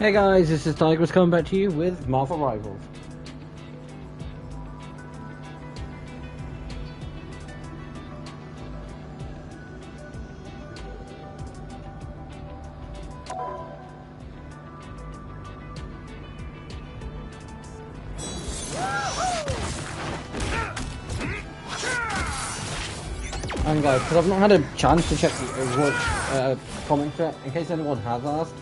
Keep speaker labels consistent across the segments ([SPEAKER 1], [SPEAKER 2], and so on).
[SPEAKER 1] Hey guys, this is Tigers coming back to you with Marvel Rivals. And guys, because I've not had a chance to check the Overwatch comment thread, in case anyone has asked,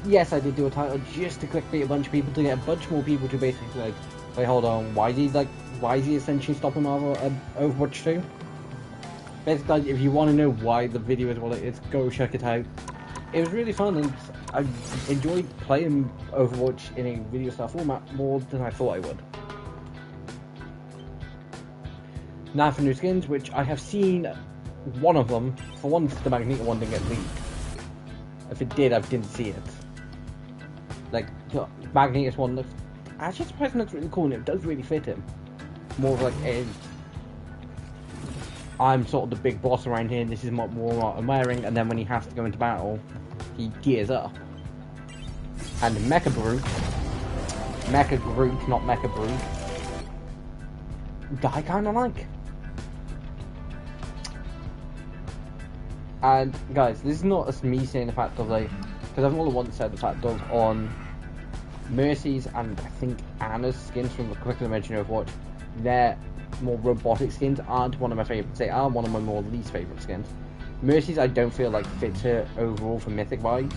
[SPEAKER 1] yes, I did do a title just to clickbait a bunch of people to get a bunch more people to basically like, wait, hold on, why is he essentially stopping Marvel Overwatch 2? Basically, if you want to know why the video is what it is, go check it out. It was really fun, and I enjoyed playing Overwatch in a video style format more than I thought I would. Now for new skins, which I have seen one of them. For once, the Magneto one didn't get leaked. If it did, I didn't see it. Like, the Magneto's one looks actually surprisingly looks really cool, and it does really fit him. More of like a, I'm sort of the big boss around here, and this is more what I'm wearing, and then when he has to go into battle, he gears up. And Mecha Groot, not Mecha Groot, I kinda like. And guys, this is not as me saying the fact of like, because I've more than once said the fact of on Mercy's and I think Anna's skins from the quickly mentioned Overwatch, their more robotic skins aren't one of my favourites. They are one of my more least favourite skins. Mercy's I don't feel like fits her overall for mythic vibes,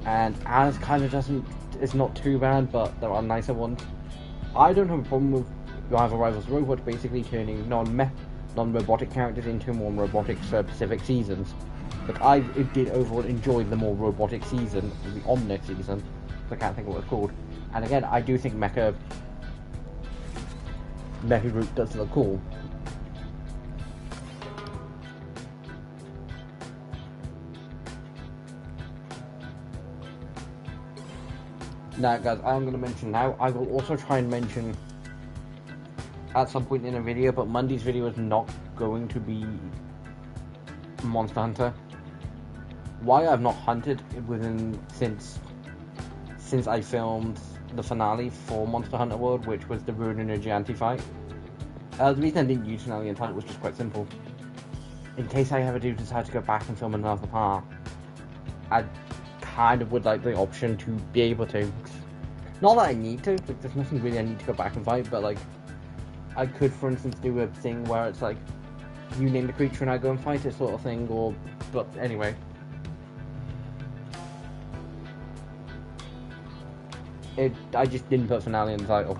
[SPEAKER 1] and Anna's kind of doesn't. It's not too bad, but there are nicer ones. I don't have a problem with Marvel Rivals Overwatch basically turning non-robotic characters into more robotic for specific seasons. But I did overall enjoy the more robotic season, the Omnic season. I can't think of what it's called. And again, I do think Mecha Groot does look cool. Now guys, I'm going to mention now, I will also try and mention at some point in a video, but Monday's video is not going to be Monster Hunter. Why I've not hunted since I filmed the finale for Monster Hunter World, which was the Ruin and Giganti fight. The reason I didn't use finale and title was just quite simple. In case I ever do decide to go back and film another part, I kind of would like the option to be able to. Not that I need to, like, there's nothing really I need to go back and fight, but like, I could, for instance, do a thing where it's like, you name the creature and I go and fight it sort of thing, or, but anyway. I just didn't put finale in the title.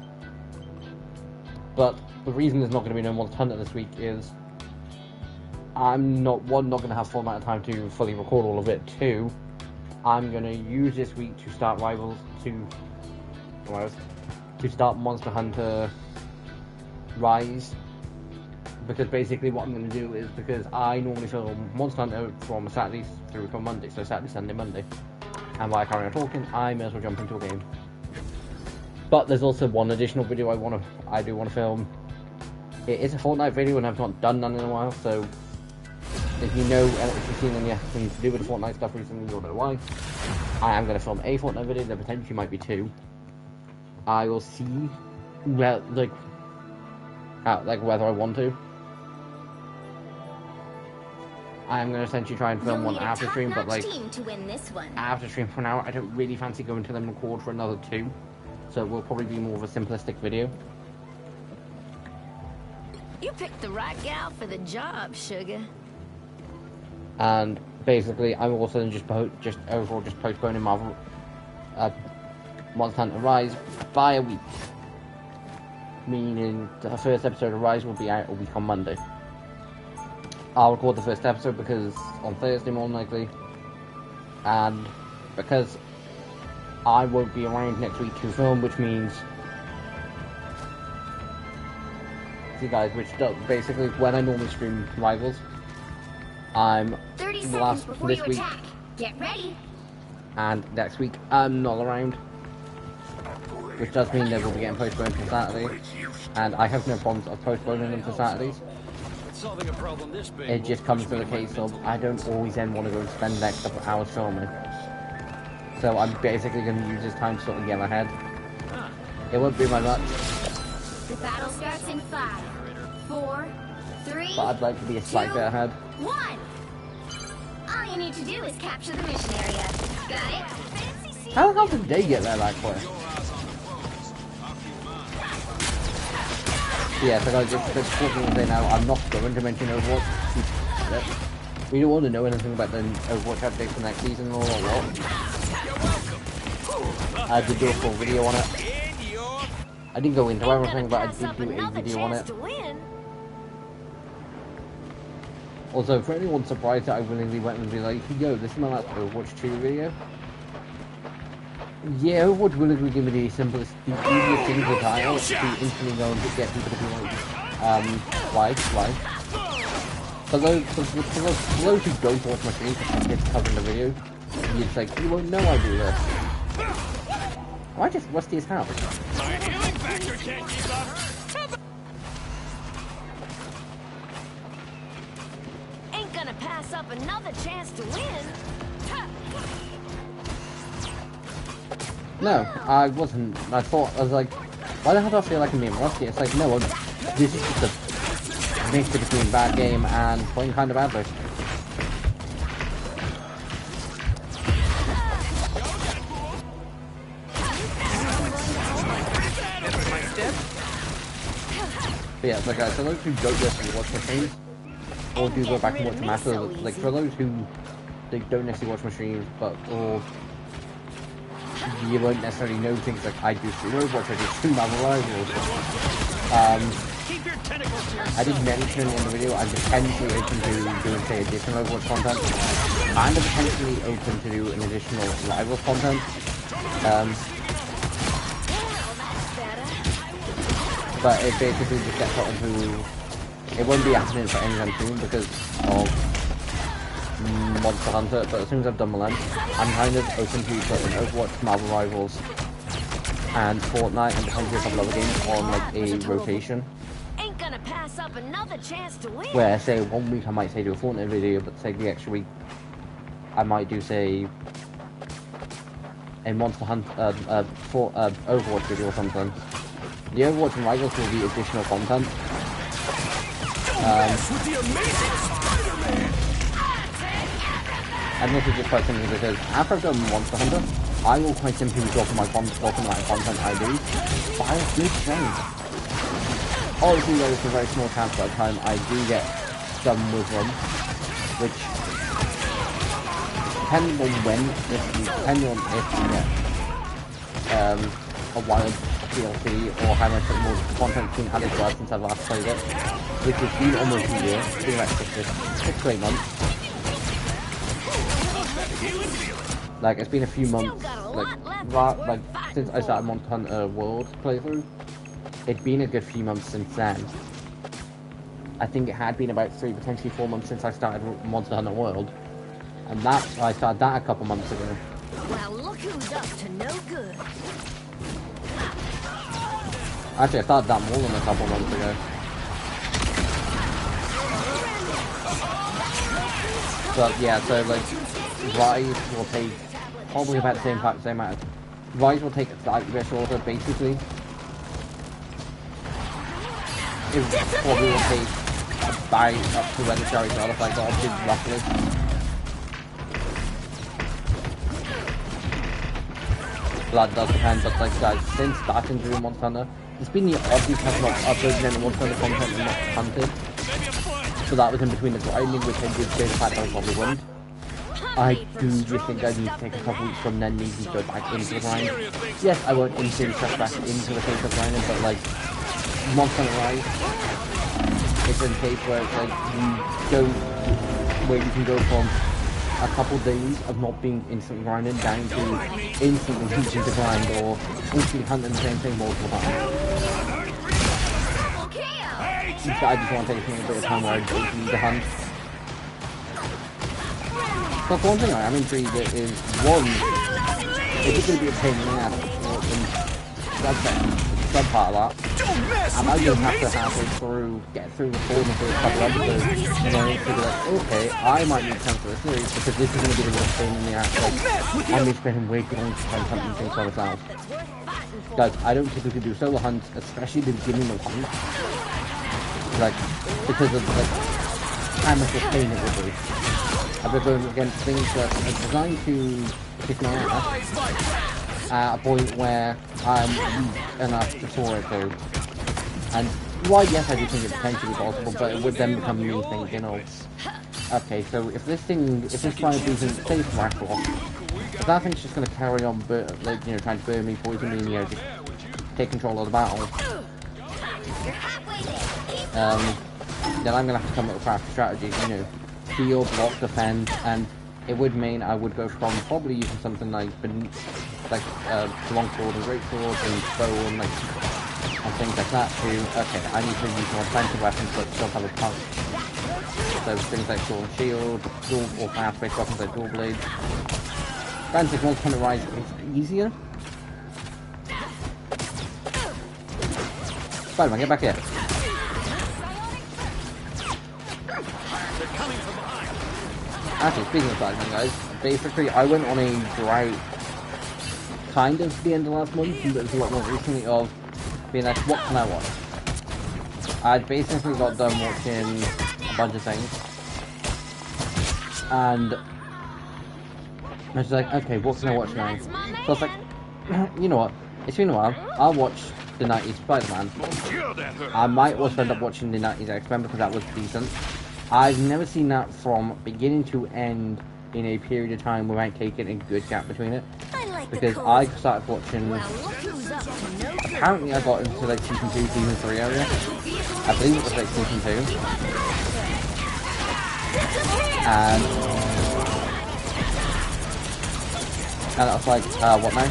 [SPEAKER 1] But the reason there's not going to be no Monster Hunter this week is I'm not going to have full amount of time to fully record all of it. 2, I'm going to use this week to start Rivals, to start Monster Hunter Rise. Because basically what I'm going to do is, because I normally film Monster Hunter from Saturday through to Monday, so Saturday, Sunday, Monday. And while I carry on talking, I may as well jump into a game. But there's also one additional video I do want to film. It is a Fortnite video, and I've not done none in a while, so if you know, if you've seen anything to do with the Fortnite stuff recently, you'll know why. I am going to film a Fortnite video. There potentially might be 2. I will see, well, like whether I want to. I'm going to essentially try and film one after stream, but like, after stream for now, I don't really fancy going to them and record for another 2. So it will probably be more of a simplistic video.
[SPEAKER 2] You picked the right gal for the job, sugar.
[SPEAKER 1] And basically, I'm also just postponing Marvel Monster Hunter Rise by a week. Meaning the first episode of Rise will be out a week on Monday. I'll record the first episode because on Thursday more than likely, and because I won't be around next week to film, which means, see guys, basically when I normally stream Rivals, I'm
[SPEAKER 2] 30 seconds before
[SPEAKER 1] this
[SPEAKER 2] you
[SPEAKER 1] week,
[SPEAKER 2] attack. Get ready.
[SPEAKER 1] and next week I'm not around, which does mean they will be getting postponed for Saturday, and I have no problems of postponing them for Saturdays. It just comes to the case of I don't always then want to go and spend the next couple of hours filming. so I'm basically going to use this time to sort of get ahead. It won't be my much.
[SPEAKER 2] The battle starts in 5, 4, 3,
[SPEAKER 1] But I'd like to be a slight bit ahead.
[SPEAKER 2] 1. All you need to do is capture the mission area. Got it?
[SPEAKER 1] How the hell did they get there that quick? Yeah, so guys, just talking to say now, I'm not going to mention Overwatch. We don't want to know anything about the Overwatch update for next season or what. I did do a full video on it. I didn't go into everything, but I did do a video on it. Also, for anyone surprised that I willingly went and be like, yo, this is my last Overwatch 2 video. Yeah, Overwatch willingly give me the simplest, the easiest thing to tile, to instantly go and get people to be like, why? For those who don't watch my streams, I just covering the video, you'd say, you won't know I do this. Why just Rusty his house?
[SPEAKER 3] My healing factor can't keep up.
[SPEAKER 2] Ain't gonna pass up another chance to win.
[SPEAKER 1] No, I wasn't. I was like, why the hell do I feel like I'm being rusty? It's like, no, this is just a mixture between bad game and playing kind of average. But yeah, like for those who don't necessarily watch my streams, or do go back and watch the master, like for those who they don't necessarily watch my streams, but or you won't necessarily know things like I do stream Overwatch, I do stream Marvel Rivals. I did mention in the video I'm potentially open to doing say additional Overwatch content. I'm potentially open to do an additional Rivals content. But it basically just gets put into... It won't be happening for anytime soon because of Monster Hunter, but as soon as I've done Malent, I'm kind of open to putting Overwatch, Marvel Rivals, and Fortnite, and potentially a couple other games on like a rotation.
[SPEAKER 2] Ain't gonna pass up another chance to win.
[SPEAKER 1] Where, say, 1 week I might say do a Fortnite video, but say the extra week I might do, say, a Monster Hunter, Overwatch video or something. The Overwatch and Rivals will be additional content. And this is just quite simply because after I've done Monster Hunter, I will quite simply drop my content I do by a good chance. Obviously there is a very small chance by the time I do get done with them, which depending on when, depending on if you get a wild DLC or how much more content's been added to us since I last played it, which has been almost a year, it's been like 6 to 8 months. Like, it's been a few months, like since I started Monster Hunter World playthrough, it's been a good few months since then. I think it had been about 3, potentially 4 months since I started Monster Hunter World. And that, I started that a couple months ago.
[SPEAKER 2] Well, look who's up to no good.
[SPEAKER 1] Actually, I started that more than a couple months ago. But yeah, so like, Rise will take probably about the same amount of... Rise will take a slightly bit shorter, basically. It probably will take about up to where the Cherry Starter Fight got up to, roughly. That does depend, but like guys, since starting to do Monster Hunter, it's been the odd week I've not uploaded any Monster Hunter content and not hunted. So that was in between the grinding, which I did say the fact that I probably wouldn't. I do just think I need to take a couple weeks from then maybe go back into the grind. Yes, I won't instantly step back into the case of grinding, but like, Monster Hunter Rise, it's a case where it's like, where you can go from a couple days of not being instantly grinding down to instantly reaching the grind or instantly hunting the same thing multiple times. I just want to take a bit of time where I don't need to hunt. But one thing I am intrigued at is, one, is it going to be a pain in the ass? That's sub part of that.
[SPEAKER 3] Don't mess
[SPEAKER 1] And
[SPEAKER 3] with
[SPEAKER 1] I
[SPEAKER 3] the
[SPEAKER 1] just have to
[SPEAKER 3] amazing.
[SPEAKER 1] get through the full first couple of episodes, and then figure like, okay, I might need to cancel the series because this is going to be the worst thing in the act.
[SPEAKER 3] Don't mess with
[SPEAKER 1] I'm
[SPEAKER 3] the.
[SPEAKER 1] spending way too long to find something things for myself. Guys, I don't typically do solo hunts, especially the beginning of hunts, like because of like how much of a pain it would be. I've been going against things that are designed to kick my ass at a point where I'm weak enough to soar it through. And while yes, I do think it's potentially possible, but it would then become me thinking of, okay, so if this final season stays Racklock, if that thing's just going to carry on, like, you know, trying to burn me, poison me, and, you know, just take control of the battle, then I'm going to have to come up with crafty strategies, you know, heal, block, defend, and it would mean I would go from probably using something like longsword and greatsword and bow and things like that to, okay, I need to use more defensive weapons but still have a punch. So things like sword and shield, dual or fast-based weapons like dual blades. Granted, once upon a rise is easier. Spider-Man, get back here. Actually, speaking of Spider-Man, guys, basically I went on a drought kind of the end of last month, but it was a lot more recently of being like, what can I watch? I'd basically got done watching a bunch of things, and I was like, okay, what can I watch now? So I was like, you know what, it's been a while, I'll watch the 90s Spider-Man. I might also end up watching the 90s X-Men because that was decent. I've never seen that from beginning to end in a period of time without taking a good gap between it. Because I started watching, apparently I got into like season 2, season 3 area. I believe it was like season 2. And I was like, what now?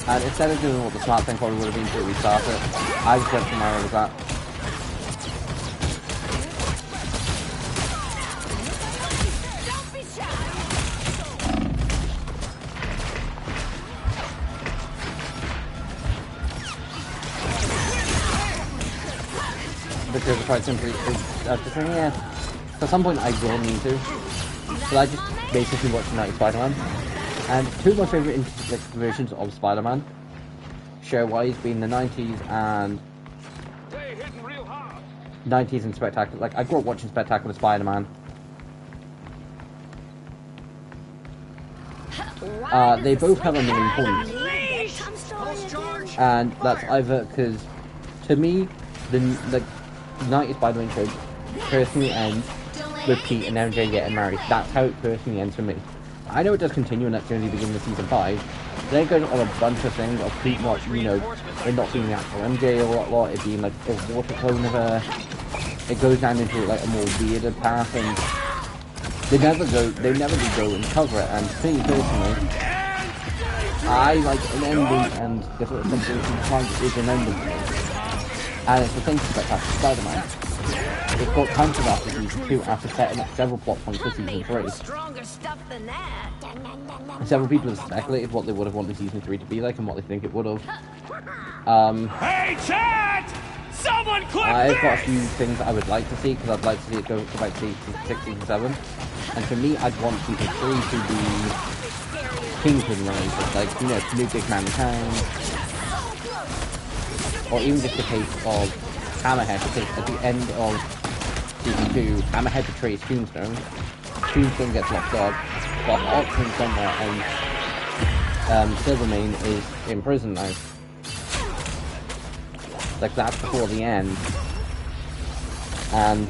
[SPEAKER 1] And instead of doing what the smart thing probably would have been to restart it, I just went from where I was at. Because quite simply, I was just saying, yeah, at some point I will need to. So I just basically watched the 90s Spider-Man. And two of my favourite versions of Spider-Man, show-wise, being the 90s and 90s and Spectacular. Like, I grew up watching Spectacular Spider-Man. They both have a million points. And that's either because, to me, the 90s Spider-Man show personally ends with Pete and MJ getting married. That's how it personally ends for me. I know it does continue, and that's going to be the beginning of season 5. They're going on a bunch of things of Pete not, you know, it not being the actual MJ a lot, it being like a water clone of her. It goes down into like a more weirder path, and they never do go and cover it. And to me personally, I like an ending, and the sort of something you find is an ending to me. And it's the same for Spectacular Spider-Man. It got cancelled after season 2 after setting up several plot points for season 3. And several people have speculated what they would have wanted season 3 to be like and what they think it would have.
[SPEAKER 3] Hey, chat! Someone clip
[SPEAKER 1] I've got a
[SPEAKER 3] this!
[SPEAKER 1] few things that I would like to see, because I'd like to see it go to about season 6, season 7. And for me, I'd want season 3 to be Kingpin related, like, you know, new big man in town. Or even just a case of Hammerhead, because at the end of season 2, Hammerhead betrays Tombstone. Tombstone gets locked up, got option somewhere, and Silvermane is in prison now. Like, that's before the end. And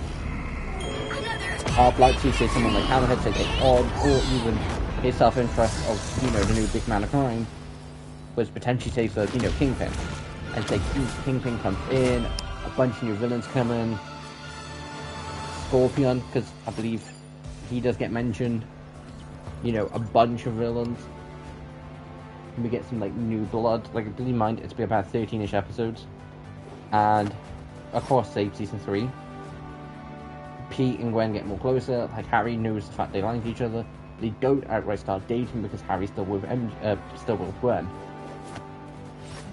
[SPEAKER 1] I'd like to see someone like Hammerhead take it on, or even his self-interest of, you know, the new big man of crime was potentially say for, you know, Kingpin. And say Kingpin comes in, a bunch of new villains come in, Scorpion, because I believe he does get mentioned, you know, a bunch of villains. And we get some, like, new blood, like, I believe mind it's been about 13-ish episodes. And, of course, say season 3. Pete and Gwen get more closer, like, Harry knows the fact they like each other. They don't outright start dating because Harry's still with Gwen.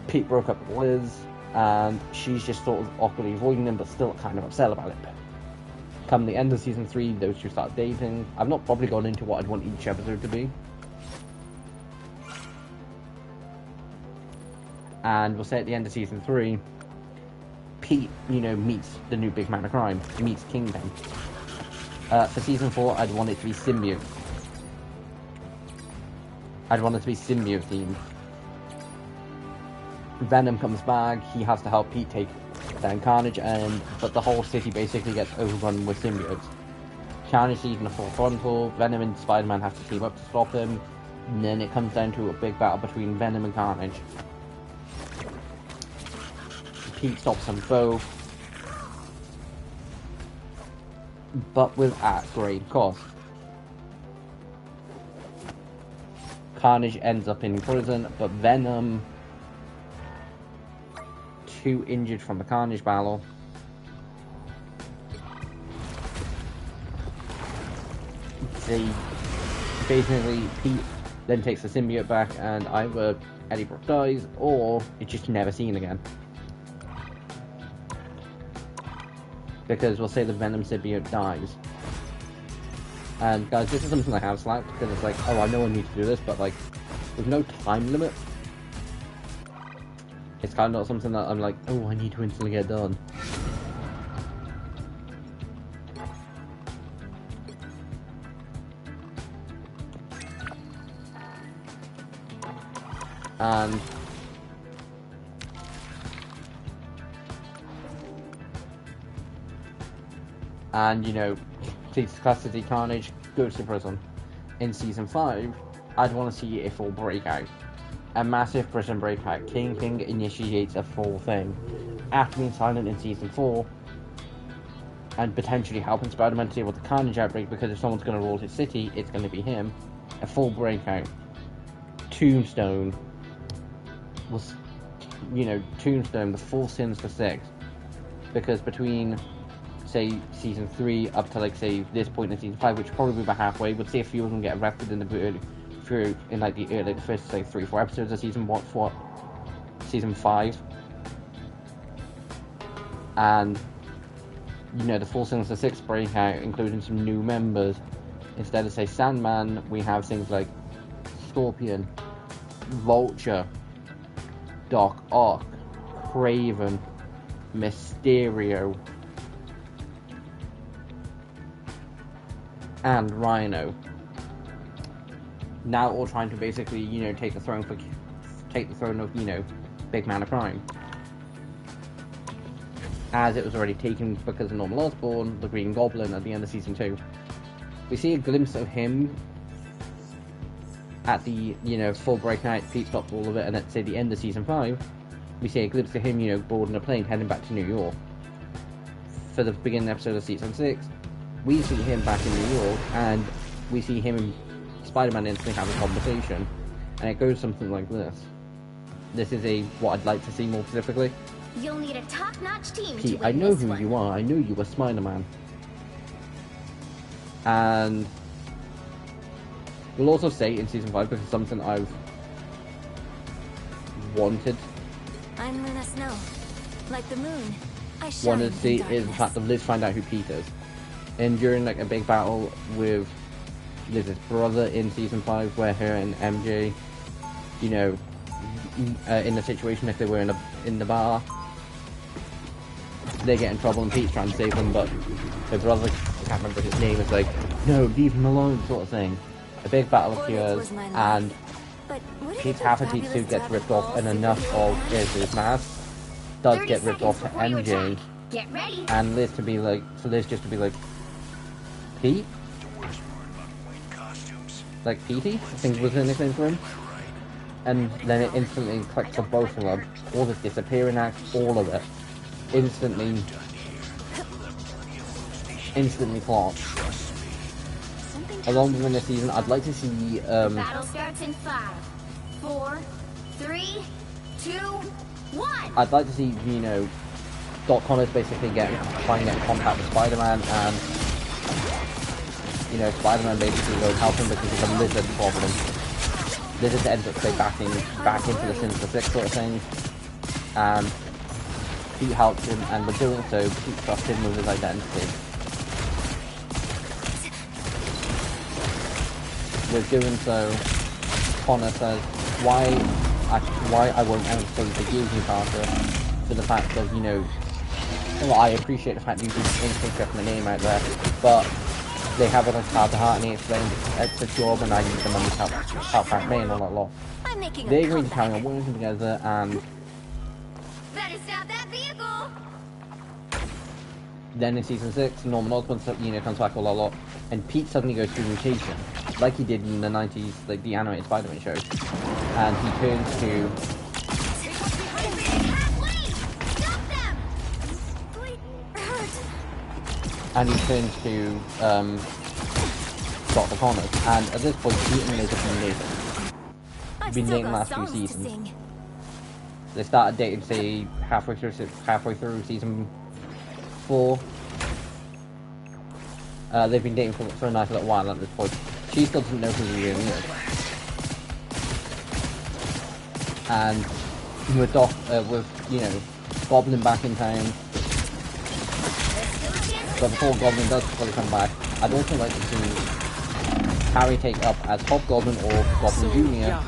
[SPEAKER 1] Pete broke up with Liz, and she's just sort of awkwardly avoiding him, but still kind of upset about it. Come the end of season 3, those two start dating. I've not probably gone into what I'd want each episode to be. And we'll say at the end of season 3, Pete, meets the new big man of crime, meets Kingpin. For season 4, I'd want it to be symbiote. I'd want it to be symbiote themed. Venom comes back, he has to help Pete take down Carnage, but the whole city basically gets overrun with symbiotes. Carnage sees in the full frontal, Venom and Spider-Man have to team up to stop him, and then it comes down to a big battle between Venom and Carnage. Pete stops them both, but at great cost. Carnage ends up in prison, but Venom, too injured from the Carnage battle, basically Pete then takes the symbiote back, and either Eddie Brock dies or it's just never seen again. Because we'll say the Venom symbiote dies. And guys, this is something I have slacked, because it's like, oh, I know I need to do this, but like, there's no time limit. It's kind of not something that I'm like, oh, I need to instantly get done. And takes custody. Carnage goes to prison. In season 5, I'd want to see a full breakout. A massive prison breakout. Kingpin initiates a full thing. After being silent in season 4, and potentially helping Spider-Man to deal with the Carnage outbreak, because if someone's going to rule his city, it's going to be him. A full breakout. Tombstone was, Tombstone, the full Sinister Six. Because between, say, season 3 up to, like, say, this point in season 5, which would probably be about halfway, we'd see a few of them get arrested in the the first, like, 3-4 episodes of season 5. And, the full Sinister Six breakout, including some new members. Instead of, say, Sandman, we have things like Scorpion, Vulture, Doc Ock, Kraven, Mysterio, and Rhino. Now all trying to basically, take the throne of, Big Man of Crime. As it was already taken because of Norman Osborn, the Green Goblin, at the end of season 2. We see a glimpse of him at the, full breakout. Pete stops all of it, and at, say, the end of season 5, we see a glimpse of him, boarding a plane, heading back to New York. For the beginning episode of season 6, we see him back in New York, and we see him and Spider-Man instantly have a conversation, and it goes something like this. This is what I'd like to see more specifically.
[SPEAKER 2] You'll need a top-notch team.
[SPEAKER 1] Pete,
[SPEAKER 2] to
[SPEAKER 1] I
[SPEAKER 2] win
[SPEAKER 1] know
[SPEAKER 2] this
[SPEAKER 1] who
[SPEAKER 2] one.
[SPEAKER 1] you are. I knew you were Spider-Man. And we'll also say in season 5, because it's something I've wanted.
[SPEAKER 4] I'm Luna Snow. Like the moon, I shine
[SPEAKER 1] Wanted to
[SPEAKER 4] in
[SPEAKER 1] see is the
[SPEAKER 4] darkness.
[SPEAKER 1] fact that Liz find out who Pete is. And during like a big battle with Liz's brother in season 5, where her and MJ, in the situation if they were in the bar, they get in trouble and Pete's trying to save them, but her brother, I can't remember his name, is like, no, leave him alone, sort of thing. A big battle occurs, and
[SPEAKER 4] But what if
[SPEAKER 1] Pete's
[SPEAKER 4] the
[SPEAKER 1] half of Pete's
[SPEAKER 4] fabulous
[SPEAKER 1] suit gets
[SPEAKER 4] job
[SPEAKER 1] ripped
[SPEAKER 4] falls
[SPEAKER 1] off, and
[SPEAKER 4] in
[SPEAKER 1] enough
[SPEAKER 4] the
[SPEAKER 1] of
[SPEAKER 4] world?
[SPEAKER 1] his mask does
[SPEAKER 2] 30
[SPEAKER 1] get ripped off to
[SPEAKER 2] seconds before you
[SPEAKER 1] MJ,
[SPEAKER 2] attack. Get ready.
[SPEAKER 1] and Liz to be like, Pete? Like Petey, I think was the nickname for him. And then it instantly clicks for both of them. All this disappearing act, all of it. Instantly plot. Along with the season, I'd like to see,
[SPEAKER 2] Battle starts in 5, 4, 3, 2, 1.
[SPEAKER 1] I'd like to see, Doc Connors basically try and get in contact with Spider-Man, and, Spider-Man basically goes help him because it's a lizard problem. Lizard ends up, say, back into the Sinister Six sort of thing. And Pete helps him, and by doing so, Pete trusts him with his identity. With doing so, Connor says, why I won't ever fully forgive you, Parker, for the fact that, you know, well, I appreciate the fact you've been instinct my name out there, but they have it as heart to heart, and he explained it's a job and I need the money to help out me and all that lot. They agree to carry on working together, and
[SPEAKER 2] Better stop that vehicle!
[SPEAKER 1] then in season 6, Norman Osborn, you know, comes back all that lot, and Pete suddenly goes through mutation, like he did in the 90s, like the animated Spider-Man shows, and he turns to Dr. Connors, and at this point, Pete and Liz have been dating the last few seasons. They started dating, say, halfway through season 4. They've been dating for a nice little while at this point. She still doesn't know who he really is. And with you know, Goblin back in town. But before Goblin does fully come back, I'd also like to see Harry take up as Hobgoblin or Goblin Jr.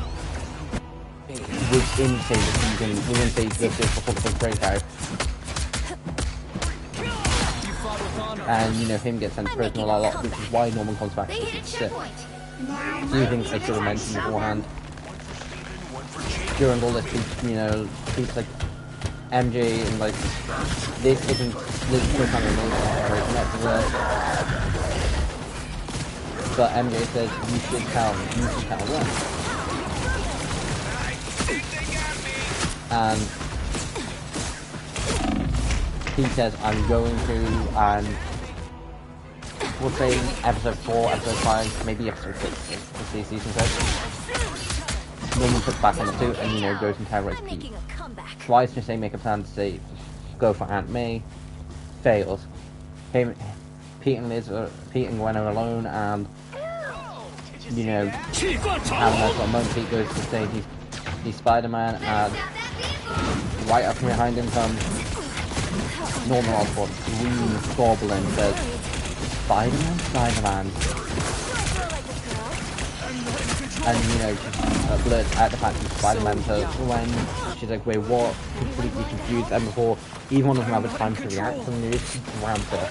[SPEAKER 1] within, say, the season, within, say, just before the big breakout. And, you know, him get sent to prison a lot, which is why Norman comes back to season 6. Few things I should have mentioned beforehand. During all this, you know, things like MJ and, like, this isn't still kind of breaking up to work. But MJ says, you should tell them. And he says, I'm going to, and we'll say episode 4, episode 5, maybe episode 6, we'll see season 6. Norman puts back on the suit and, you know, goes and terrorizes Pete. Tries to, say, make a plan to, say, go for Aunt May. Fails. Pete and Gwen are alone, and, you know, having that sort of moment. Pete goes to say he's Spider-Man, and right up behind him comes Norman Osborn, Green Goblin, says, Spider-Man. And, you know, just blurts out the fact that Spider-Man to Gwen. She's like, wait, what? Completely confused, and before either one of them have a time to react, and it just grabs her.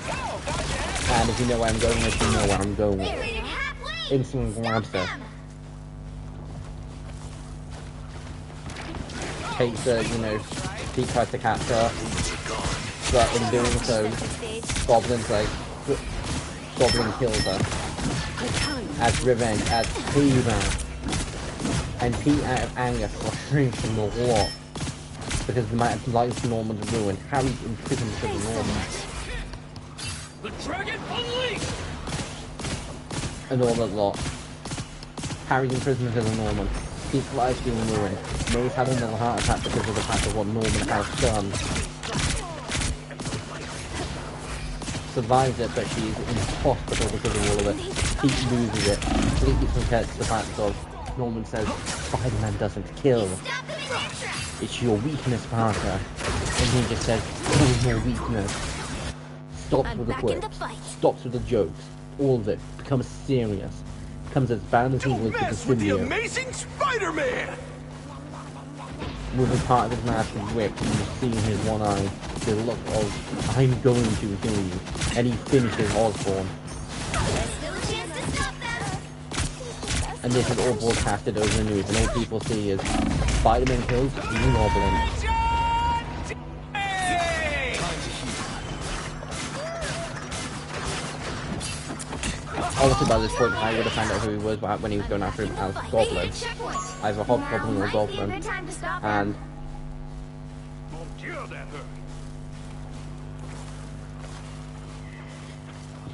[SPEAKER 1] And if you know where I'm going with, you know where I'm going with. Instantly grabs her. Takes her, you know, Pete tries to catch her, but in doing so, Goblin kills her. As revenge, as payback. And Pete, out of anger, frustration, or what? Because the amount of lives Norman has ruined, Harry's in prison because of Norman.
[SPEAKER 3] The dragon unleashed!
[SPEAKER 1] And all that lot. Harry's in prison because of Norman. Pete's life's being ruined. May's had another heart attack because of the fact of what Norman has done. Survives it, but she's in hospital because of all of it. Pete loses it. Completely forgets the fact of Norman says, Spider-Man doesn't kill. It's your weakness, Parker. And he just says, no more weakness. Stops with the quirks. Stops with the jokes. All of it becomes serious. Becomes as bad as he was with the symbiote.
[SPEAKER 3] The Amazing Spider-Man!
[SPEAKER 1] With a part of his mask ripped, and you see in his one eye the look of, I'm going to kill you. And he finishes Osborn. And this is all broadcasted over the news, and all people see is Spider-Man kills Green Goblin. Obviously by this point I would have found out who he was when he was going after him as Goblin. Either Hobgoblin or Goblin. And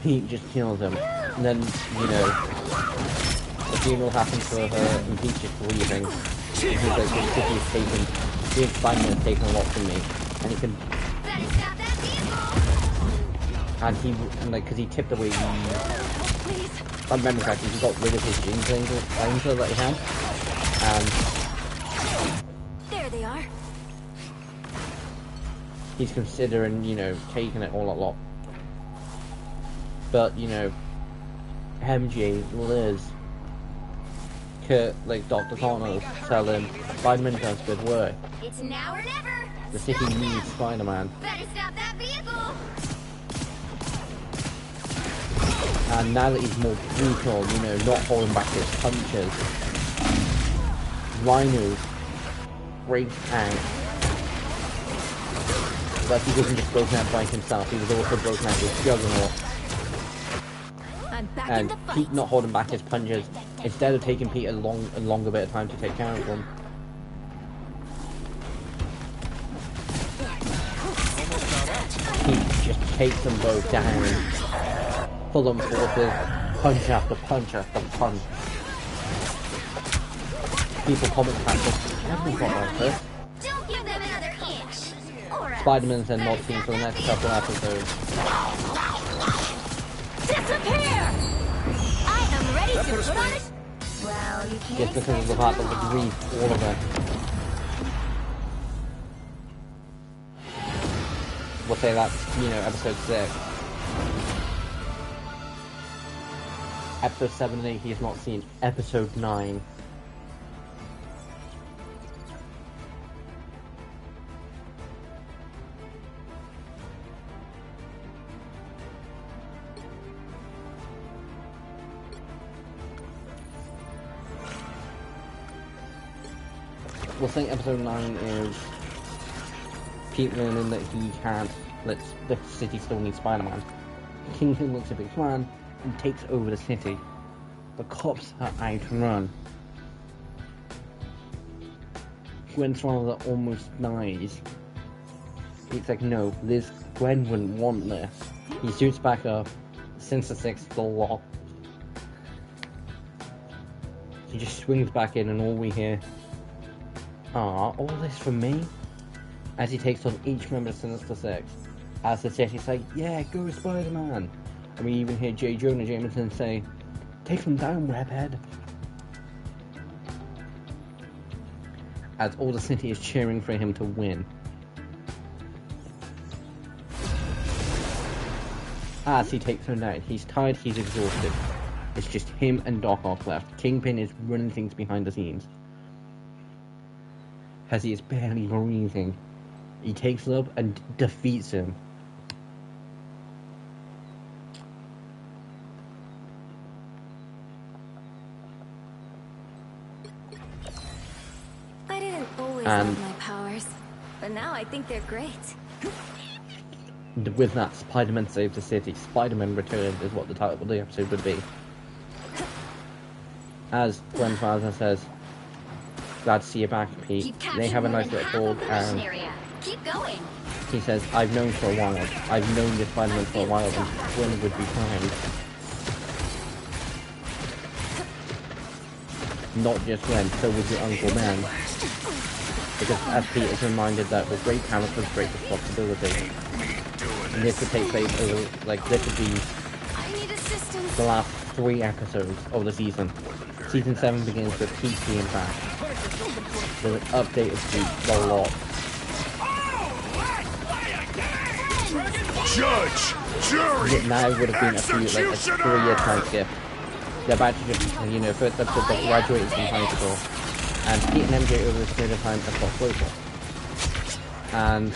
[SPEAKER 1] Pete just kills him. And then, you know, the funeral happens for her and Pete's just leaving. And he's like, this city is taken, being Spider-Man has taken a lot from me. And he can... And like, because he tipped away the... If I remember correctly, he got rid of his James Angel that he had. And...
[SPEAKER 4] There they are.
[SPEAKER 1] he's considering, taking it all a lot. But, MJ, Liz, Kurt, like Dr. Connors, tell him Spider-Man does good work.
[SPEAKER 2] It's now or never.
[SPEAKER 1] The city needs Spider-Man.
[SPEAKER 2] Better stop that vehicle.
[SPEAKER 1] And now that he's more brutal, not holding back his punches, Rhino breaks out. But he wasn't just broken out by himself, he was also broken out with Juggernaut.
[SPEAKER 4] I'm back in
[SPEAKER 1] And
[SPEAKER 4] the fight.
[SPEAKER 1] Pete not holding back his punches, instead of taking Pete a longer bit of time to take care of them, Pete just takes them both down, full on forces, punch after punch after punch. People comment back, haven't got like this.
[SPEAKER 2] Don't give them another inch. Or else.
[SPEAKER 1] Spider-Man's then not seen for the next couple episodes.
[SPEAKER 2] Disappear! I am ready to put on it. Well, you can't
[SPEAKER 1] Just because of the fact that the grief, all of it. We'll say that's, episode 6. Episode 7 and 8 he has not seen. Episode 9. We'll say episode 9 is Pete learning that he can't, that the city still needs Spider-Man. Kingpin looks a big plan and takes over the city. The cops are out to run. Gwen's father almost dies. Pete's like, no, Gwen wouldn't want this. He suits back up, Sinister Six still locked. He just swings back in and all we hear, "Ah, all this for me?" As he takes on each member of Sinister Six. As the city's like, yeah, go Spider-Man. And we even hear J. Jonah Jameson say, take them down, Webhead. As all the city is cheering for him to win. As he takes them down, he's tired, he's exhausted. It's just him and Doc Ock left. Kingpin is running things behind the scenes. As he is barely breathing, he takes up and defeats him.
[SPEAKER 4] I didn't always
[SPEAKER 1] And-
[SPEAKER 4] love my powers, but now I think they're great.
[SPEAKER 1] With that, Spider-Man saves the city. Spider-Man Returned is what the title of the episode would be. As Gwen's father says, glad to see you back, Pete.
[SPEAKER 2] You've
[SPEAKER 1] They
[SPEAKER 2] captured
[SPEAKER 1] have a
[SPEAKER 2] more
[SPEAKER 1] nice
[SPEAKER 2] than
[SPEAKER 1] little
[SPEAKER 2] half of
[SPEAKER 1] talk,
[SPEAKER 2] the mission
[SPEAKER 1] and
[SPEAKER 2] area. Keep going.
[SPEAKER 1] he says, I've known for a while. I've known this Spider-Man for a while, and Gwen would be proud. Not just Gwen, so would your Uncle Ben. Because as Pete is reminded that with great talent comes great responsibility. And this would take place over, this would be
[SPEAKER 4] I need assistance.
[SPEAKER 1] the last 3 episodes of the season. Season 7 begins with Pete being back. With an updated Pete, a lot.
[SPEAKER 3] Judge, jury,
[SPEAKER 1] It now would have been a 3-year time skip. They're about to just, first episode they graduated from high school. And Pete and MJ over this period of time have got closer. And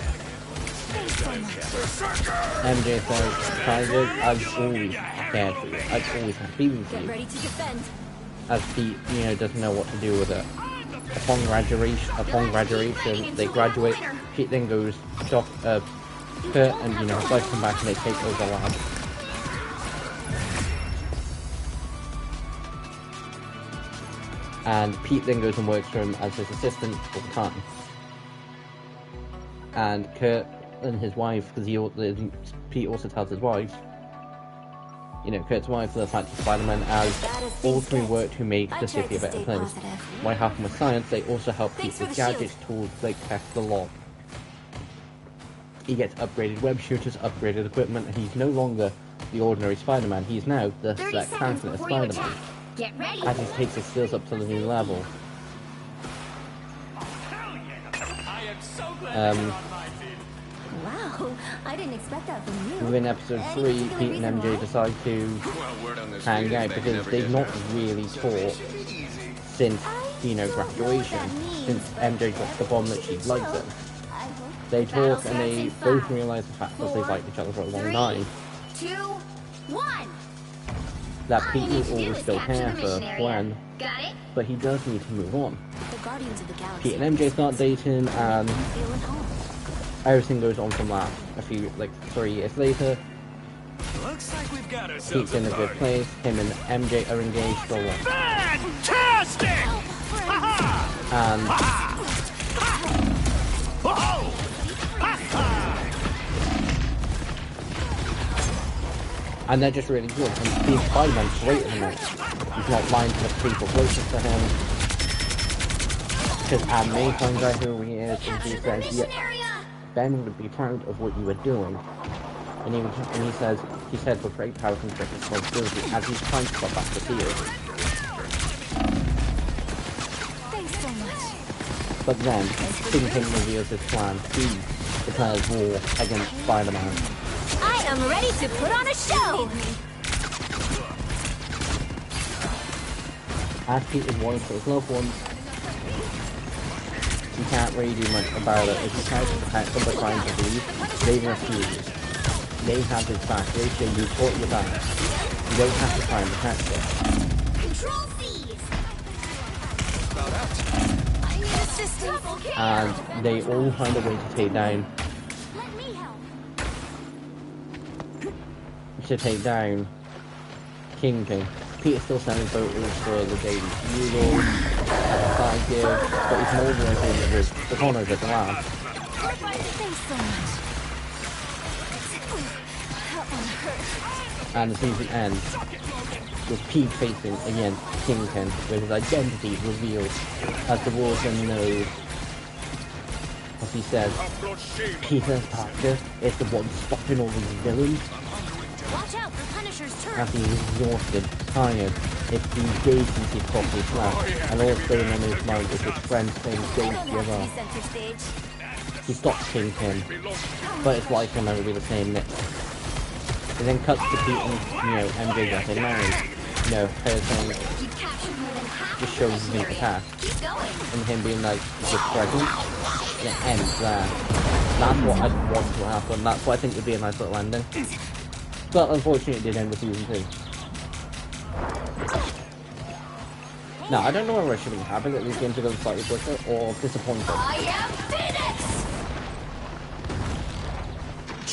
[SPEAKER 1] MJ says, Tiger, I've always cared for you. I've always had feelings for
[SPEAKER 4] Get
[SPEAKER 1] you.
[SPEAKER 4] ready to defend.
[SPEAKER 1] As Pete, doesn't know what to do with it. Upon graduation, they graduate. Pete then goes, Kurt and his wife come back and they take over the lab. And Pete then goes and works for him as his assistant full time. And Kurt and his wife, because Pete also tells his wife, Kurt's wife, the fact of Spider-Man, as all 3 work to make the city a better place. By helping with science, they also help Pete with gadgets, tools, like test the lock. He gets upgraded web shooters, upgraded equipment, and he's no longer the ordinary Spider-Man. He's now the
[SPEAKER 2] 30
[SPEAKER 1] Black
[SPEAKER 2] seconds
[SPEAKER 1] Panther
[SPEAKER 2] before you
[SPEAKER 1] Spider-Man.
[SPEAKER 2] attack. Get ready.
[SPEAKER 1] As he takes his skills up to the new level.
[SPEAKER 3] I am so glad you're on my team.
[SPEAKER 4] Wow, I didn't expect that from you.
[SPEAKER 1] Within episode 3, Pete and MJ decide to hang out because they've not really fought since, you know, graduation. Since MJ got the bomb that she likes it. They talk and they both realise the fact that they've liked each other for a long time.
[SPEAKER 2] 2, 1.
[SPEAKER 1] That Pete will always still care for Gwen,
[SPEAKER 2] Got it?
[SPEAKER 1] but he does need to move on.
[SPEAKER 4] The Guardians of the Galaxy.
[SPEAKER 1] Pete and MJ start dating and
[SPEAKER 4] Feeling home.
[SPEAKER 1] everything goes on from that. A few, like 3 years later,
[SPEAKER 3] Looks like we've got ourselves
[SPEAKER 1] Pete's in a good place, him and MJ are engaged for a while.
[SPEAKER 3] Fantastic!
[SPEAKER 1] And and they're just really good. And Pete's Spider-Man's great in it. He's not lying to the people closest to him. Because Aunt May finds out who he is and she says,
[SPEAKER 2] Mission
[SPEAKER 1] yeah,
[SPEAKER 2] area!
[SPEAKER 1] Ben would be proud of what you were doing. And he says, he said with great power comes great responsibility as he's trying to stop back the field.
[SPEAKER 4] Thanks so much.
[SPEAKER 1] But then, Kingpin reveals his plan. He declares war against Spider-Man.
[SPEAKER 4] I am ready to put on a show!
[SPEAKER 1] As Pete is wanted for his loved ones, he can't really do much about it. If he tries to protect them by trying to leave, they refuse. They have his back. They say, you've got your back. You don't have to try and protect it.
[SPEAKER 2] Control C's!
[SPEAKER 4] I need assistance.
[SPEAKER 1] And they all find a way to take down
[SPEAKER 2] Let me help.
[SPEAKER 1] Kingpin. Peter's still sending photos for the Daily Bugle, side give, but he's more than anything with the corners at the lab.
[SPEAKER 4] Thanks so much. That one hurt.
[SPEAKER 1] And the season ends with Pete facing against Kingpin with his identity revealed as the Warden knows. As he says, Peter Parker is the one stopping all these villains.
[SPEAKER 4] Watch out for Punisher's turn.
[SPEAKER 1] As he's exhausted, tired, it's been days since he's properly slept, and all that's going on in his mind is his friends saying
[SPEAKER 4] I
[SPEAKER 1] don't
[SPEAKER 4] don't
[SPEAKER 1] give
[SPEAKER 4] have to be
[SPEAKER 1] up.
[SPEAKER 4] center stage.
[SPEAKER 1] He stops Kingpin, but his life will never be the same next. It then cuts to Pete and, you know, MJ getting married. You know, her saying,
[SPEAKER 2] You captured more than half
[SPEAKER 1] just
[SPEAKER 2] of
[SPEAKER 1] shows
[SPEAKER 2] the
[SPEAKER 1] he's in the past.
[SPEAKER 2] Keep going.
[SPEAKER 1] And him being like, you're pregnant. And it ends there. That's what I'd want to happen. That's what I think would be a nice little ending. But unfortunately it did end with season 2. Now, I don't know whether I should be happy that these games are going slightly quicker or disappointed.
[SPEAKER 2] I am Phoenix!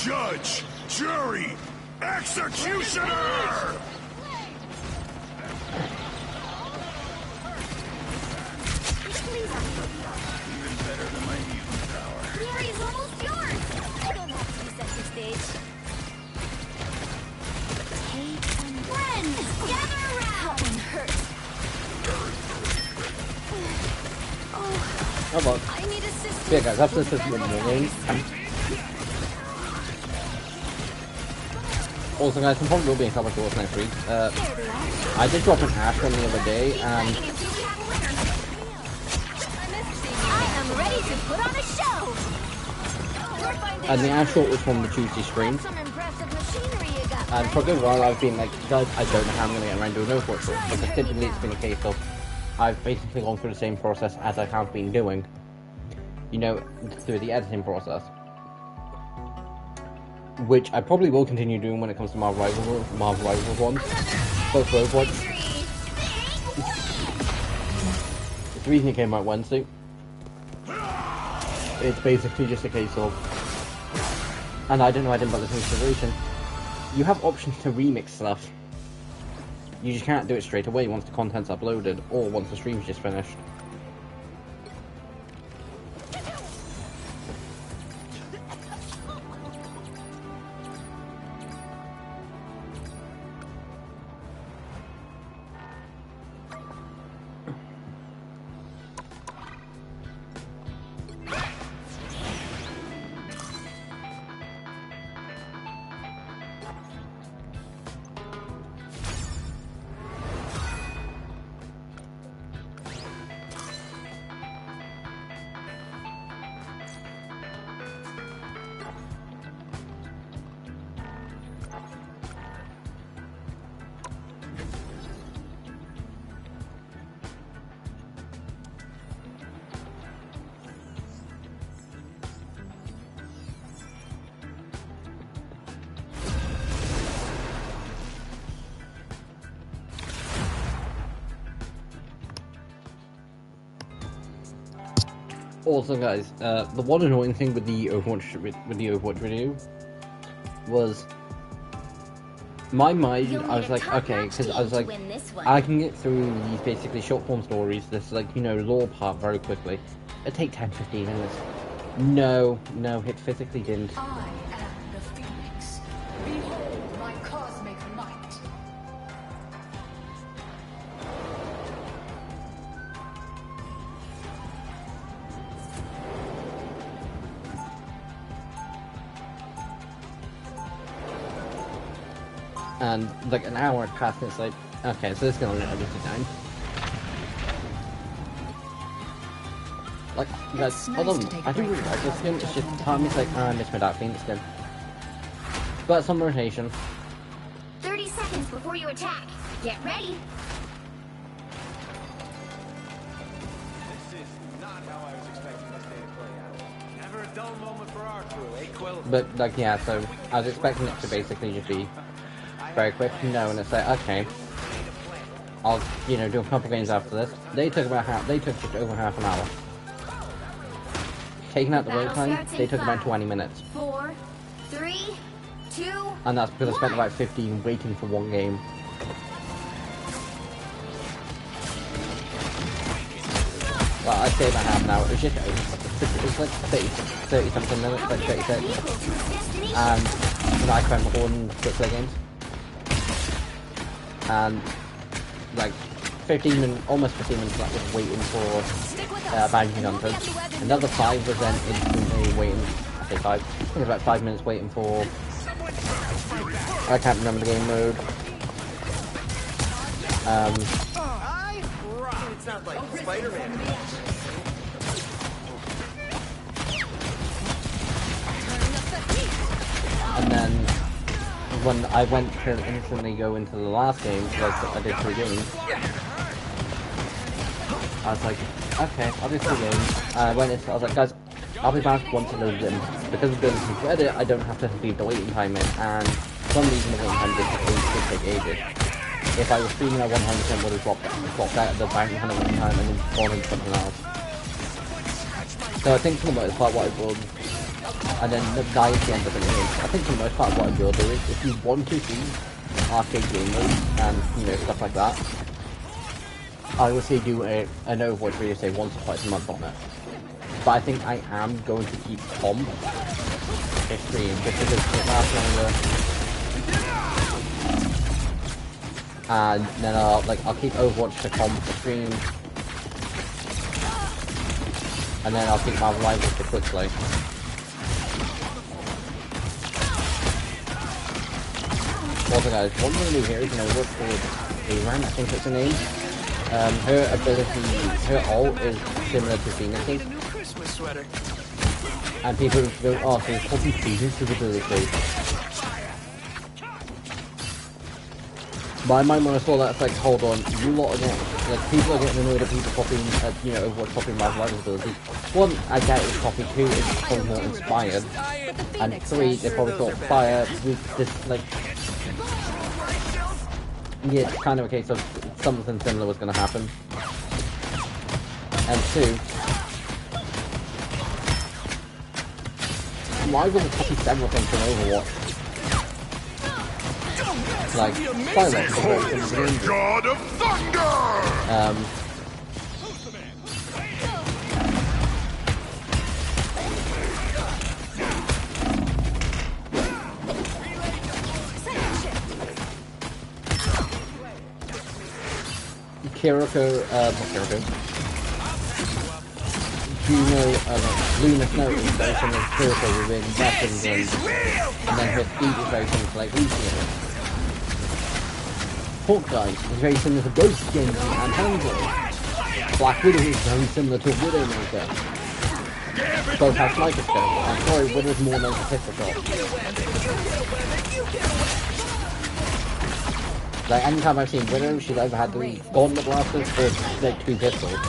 [SPEAKER 3] Judge, jury, executioner!
[SPEAKER 2] Glory is almost yours!
[SPEAKER 4] I don't have to be center stage. Take some
[SPEAKER 2] Friends, gather
[SPEAKER 4] That
[SPEAKER 2] around!
[SPEAKER 4] one hurt.
[SPEAKER 1] How about?
[SPEAKER 4] I need assistance.
[SPEAKER 1] Yeah guys, after this is the morning. Also guys, there probably will be a couple of tours next week.
[SPEAKER 4] There they are.
[SPEAKER 1] I did drop an Ash one the other day and
[SPEAKER 4] I am ready to put on a show.
[SPEAKER 1] the Ash short was from the Tuesday stream.
[SPEAKER 4] Some impressive machinery you got.
[SPEAKER 1] And for a good while I've been like, guys, I don't know how I'm going to get around doing Overwatch short. Because typically it's been a case of, I've basically gone through the same process as I have been doing. You know, through the editing process. Which I probably will continue doing when it comes to Marvel Rivals ones. Both Overwatch. The reason it came out Wednesday, it's basically just a case of, and I don't know, I didn't bother to consideration, you have options to remix stuff. You just can't do it straight away once the content's uploaded, or once the stream's just finished. Also, guys, the one annoying thing with the Overwatch video was my mind.
[SPEAKER 2] You'll
[SPEAKER 1] I was
[SPEAKER 2] need a
[SPEAKER 1] like,
[SPEAKER 2] top-notch
[SPEAKER 1] okay, because I
[SPEAKER 2] team
[SPEAKER 1] was
[SPEAKER 2] to
[SPEAKER 1] like,
[SPEAKER 2] win this one.
[SPEAKER 1] I can get through these basically short form stories, this like lore part very quickly. It take 10-15 minutes. No, it physically didn't.
[SPEAKER 5] I am the Phoenix. Behold my cosmic might.
[SPEAKER 1] And like an hour had passed, and it's like, okay, so this is gonna let everything down. Like, guys,
[SPEAKER 5] It's nice
[SPEAKER 1] hold
[SPEAKER 5] to
[SPEAKER 1] on,
[SPEAKER 5] take a
[SPEAKER 1] I do
[SPEAKER 5] break
[SPEAKER 1] really
[SPEAKER 5] from
[SPEAKER 1] like this skin,
[SPEAKER 5] work,
[SPEAKER 1] it's just
[SPEAKER 5] Dr.
[SPEAKER 1] part of me's like, I miss my Dark Phoenix skin. But some rotation.
[SPEAKER 2] 30 seconds before you attack. Get ready.
[SPEAKER 3] This is not how I was expecting this day to play out. Never a dull moment for our crew, eh, Quill?
[SPEAKER 1] But like, yeah, so I was expecting it to basically just be very quick. No, and it's like, okay, I'll do a couple games after this. They took just over half an hour. Taking out the wait time, they took about 20 minutes.
[SPEAKER 2] 4, 3, 2,
[SPEAKER 1] And that's because I spent
[SPEAKER 2] 1.
[SPEAKER 1] about 15 waiting for one game. Well, I'd say about half an hour. It was like 30 something minutes, like 36.
[SPEAKER 2] Vehicle to its destination.
[SPEAKER 1] And I spent recording quick play games. And like 15 minutes, almost 15 minutes that was waiting for
[SPEAKER 4] Stick with us.
[SPEAKER 1] Bounty
[SPEAKER 4] We'll be
[SPEAKER 1] Hunters.
[SPEAKER 4] on the wagon
[SPEAKER 1] Another
[SPEAKER 4] no
[SPEAKER 1] 5 was then instantly waiting. I say 5. I think it was about 5 minutes waiting for. I can't remember the game mode.
[SPEAKER 3] It's not like Spider-Man.
[SPEAKER 1] And then when I went to instantly go into the last game, because I did 3 games, I was like, okay, I'll do 3 games. I went into, I was like, guys, I'll be back once I load them. Because of building from Reddit, I don't have to leave the waiting time in, and for some reason the waiting time did take ages. If I was streaming, I 100% would have dropped out of the bounty hunter waiting time and then gone into something else. So I think for the most part what I will, and then die at the end of the game. I think for the most part what I will do is, if you want to see arcade gamers and stuff like that, I would say do an Overwatch video, say once or twice a month on it. But I think I am going to keep comp history just because it lasts longer. And then I'll keep Overwatch to comp for stream. And then I'll keep Marvel Rivals for quick play. Also guys, one of the new heroes in Overwatch called Aran, I think it's her name. Her ability, her ult is similar to Phoenix's.
[SPEAKER 3] A new Christmas sweater.
[SPEAKER 1] And people go, oh, so it's copy Phoenix's ability. My mind when I saw that, it's like, hold on, you lot are getting, like, people are getting annoyed at people copying, Overwatch copying Marvel Rivals abilities. 1, I doubt it's copy. 2, it's probably more inspired. And 3, they probably thought fire with this, like, yeah, it's kind of a case of something similar was going to happen. And 2, Rivals have copied several things from Overwatch. Like, Firelink,
[SPEAKER 3] God of Thunder!
[SPEAKER 1] Kiriko, not Kiriko. Luna Snow is very similar to Kiriko within weapons and then her speed is very similar to like Lucio. Hawkeye is very similar to both Genji and Hanzo. Black Widow is very similar to Widowmaker. Both have sniper skills. I'm sorry, Widow's more known for pistol shots. Like, anytime I've seen Widow, she's either had the gauntlet blasters or like 2 pistols.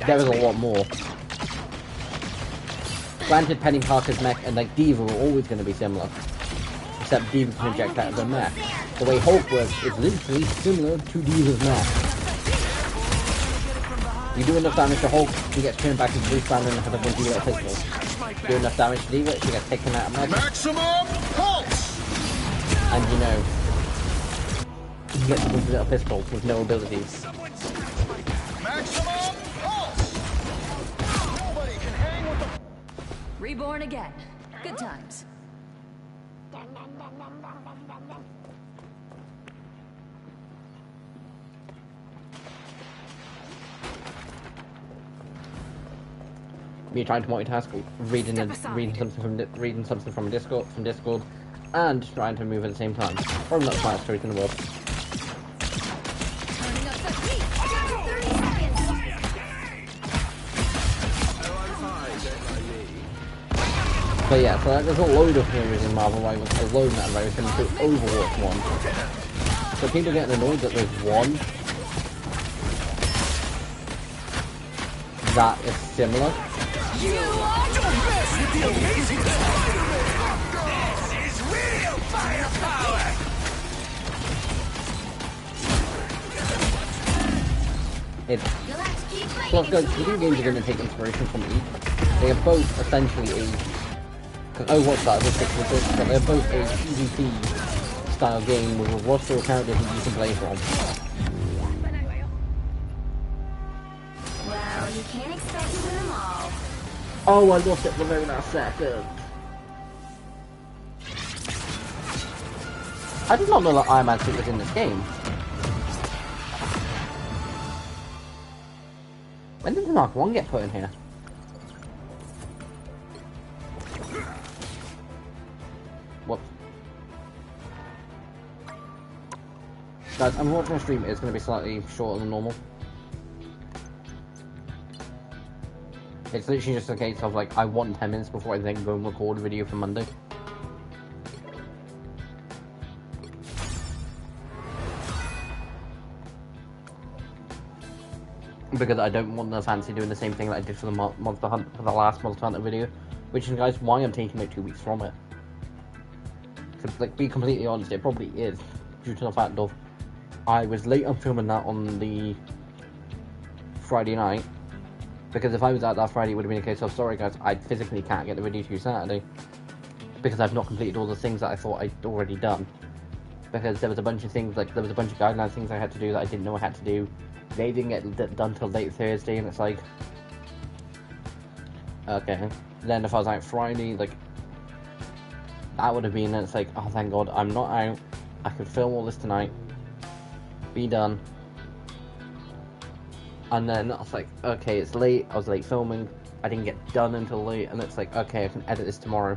[SPEAKER 1] There was a lot more. granted, Penny Parker's mech and like D.Va are always going to be similar, except D.Va can inject out of her mech. The way Hulk works is literally similar to D.Va's mech. You do enough damage to Hulk, he gets turned back into Bruce Banner and has a bunch of pistol. Do enough damage to D.Va, she gets taken out of mech.
[SPEAKER 6] Maximum pulse!
[SPEAKER 1] And you know, he gets a bunch of little pistols with no abilities.
[SPEAKER 6] Maximum pulse! Nobody can hang with the...
[SPEAKER 5] Reborn again. Good times.
[SPEAKER 1] Me trying to multitask, reading something from Discord, and trying to move at the same time. Probably not the smartest choice in the world.
[SPEAKER 2] Turning up the heat. 30 seconds.
[SPEAKER 1] But yeah, so there's a load of heroes in Marvel Rivals alone that are very similar to Overwatch 1. So people getting annoyed that there's one that is similar.
[SPEAKER 6] You are the best with the amazing Spider-Man! This is real firepower!
[SPEAKER 1] It's
[SPEAKER 2] You'll have to keep
[SPEAKER 1] plus
[SPEAKER 2] fighting.
[SPEAKER 1] guys, video games are going to take inspiration from each. They are both essentially a Overwatch style, but they're both a PvP style game with a roster of characters that you can play from.
[SPEAKER 2] Well, you can't expect to win them all.
[SPEAKER 1] Oh, I lost it for the very last second. I did not know that Iron Man suit was in this game. When did the Mark 1 get put in here? Whoops. Guys, I'm watching a stream, it's going to be slightly shorter than normal. It's literally just a case of like, I want 10 minutes before I then go and record a video for Monday. Because I don't want to fancy doing the same thing that I did for the Monster Hunt, for the last Monster Hunter video. Which is, guys, why I'm taking like 2 weeks from it. To like, be completely honest, it probably is. Due to the fact of, I was late on filming that on the Friday night. Because if I was out that Friday, it would have been a case of, sorry guys, I physically can't get the video to you Saturday. Because I've not completed all the things that I thought I'd already done. Because there was a bunch of things, like, there was a bunch of guideline things I had to do that I didn't know I had to do. They didn't get done till late Thursday, and it's like... Okay. Then if I was out Friday, like... That would have been, it's like, oh thank god, I'm not out. I could film all this tonight. Be done. And then I was like, okay, it's late, I was late filming, I didn't get done until late, and it's like, okay, I can edit this tomorrow.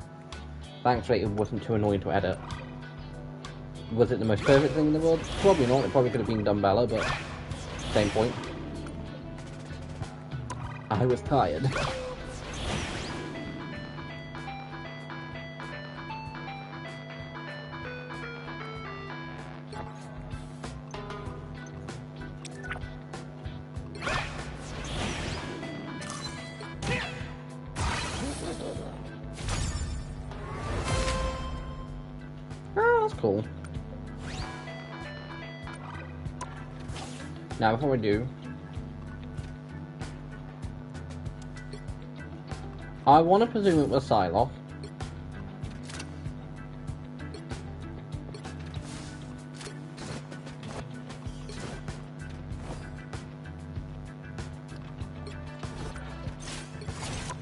[SPEAKER 1] Thankfully, it wasn't too annoying to edit. Was it the most perfect thing in the world? Probably not, it probably could have been done better, but same point. I was tired. Cool. Now, before we do, I want to presume it was Psylocke.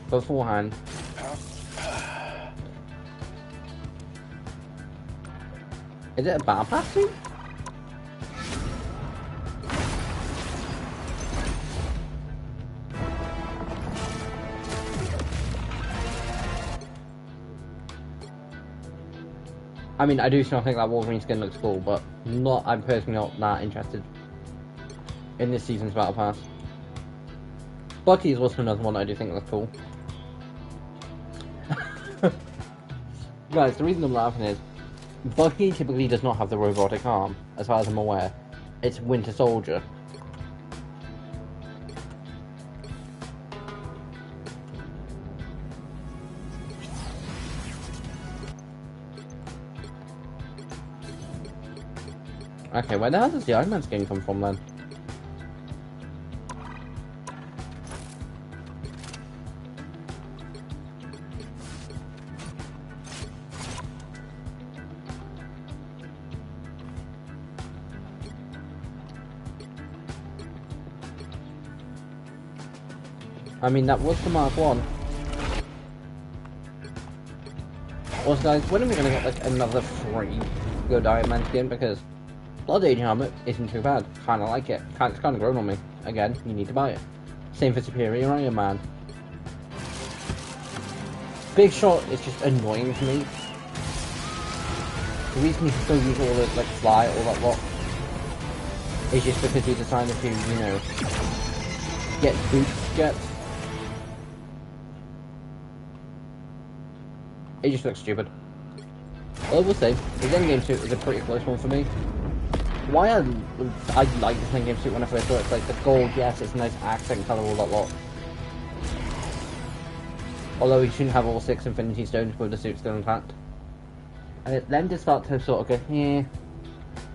[SPEAKER 1] Beforehand. Is it a battle pass suit? I mean, I do still think that Wolverine skin looks cool, but I'm personally not that interested in this season's battle pass. Bucky is also another one that I do think looks cool. Guys, the reason I'm laughing is Bucky typically does not have the robotic arm, as far as I'm aware. It's Winter Soldier. Okay, where the hell does the Iron Man skin come from then? I mean, that was the Mark 1. Also, guys, when are we gonna get, like, another free good Iron Man skin? Because Blood Age Helmet isn't too bad. Kinda like it. It's kinda grown on me. Again, you need to buy it. Same for Superior Iron Man. Big Shot is just annoying to me. The reason you still use all the, like, fly, all that lot, is just because he decided to, you know, get boost jets. It just looks stupid. Well, we'll see. His endgame suit is a pretty close one for me. Why I like this endgame suit when I first saw it, it's like the gold, yes, it's a nice accent colour, all that lot. Although he shouldn't have all 6 Infinity Stones with the suit still intact. And it then just start to sort of go, yeah.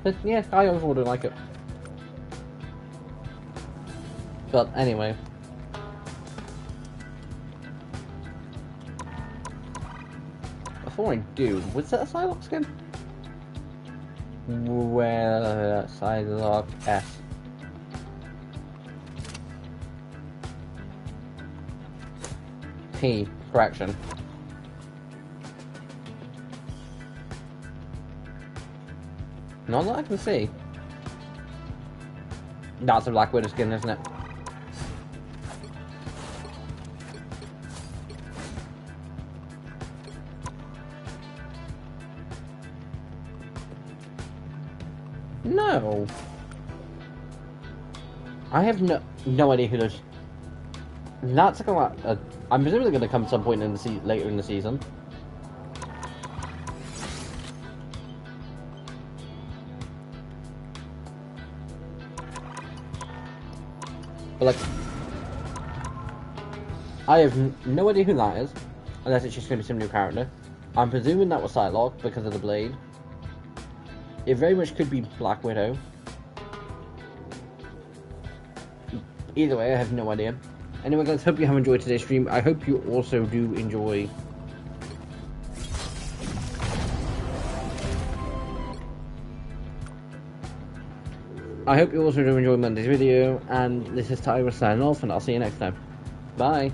[SPEAKER 1] But yeah, I overall do like it. But anyway. Before I do, was that a Psylocke skin? Well, Psylocke S. P, correction. Not that I can see. That's a Black Widow skin, isn't it? No. I have no idea who those. That's gonna. I'm presumably going to come at some point in the later in the season. But like, I have no idea who that is, unless it's just going to be some new character. I'm presuming that was Psylocke because of the blade. It very much could be Black Widow. Either way, I have no idea. Anyway, guys, hope you have enjoyed today's stream. I hope you also do enjoy. I hope you also do enjoy Monday's video, and this is Tyra signing off, and I'll see you next time. Bye.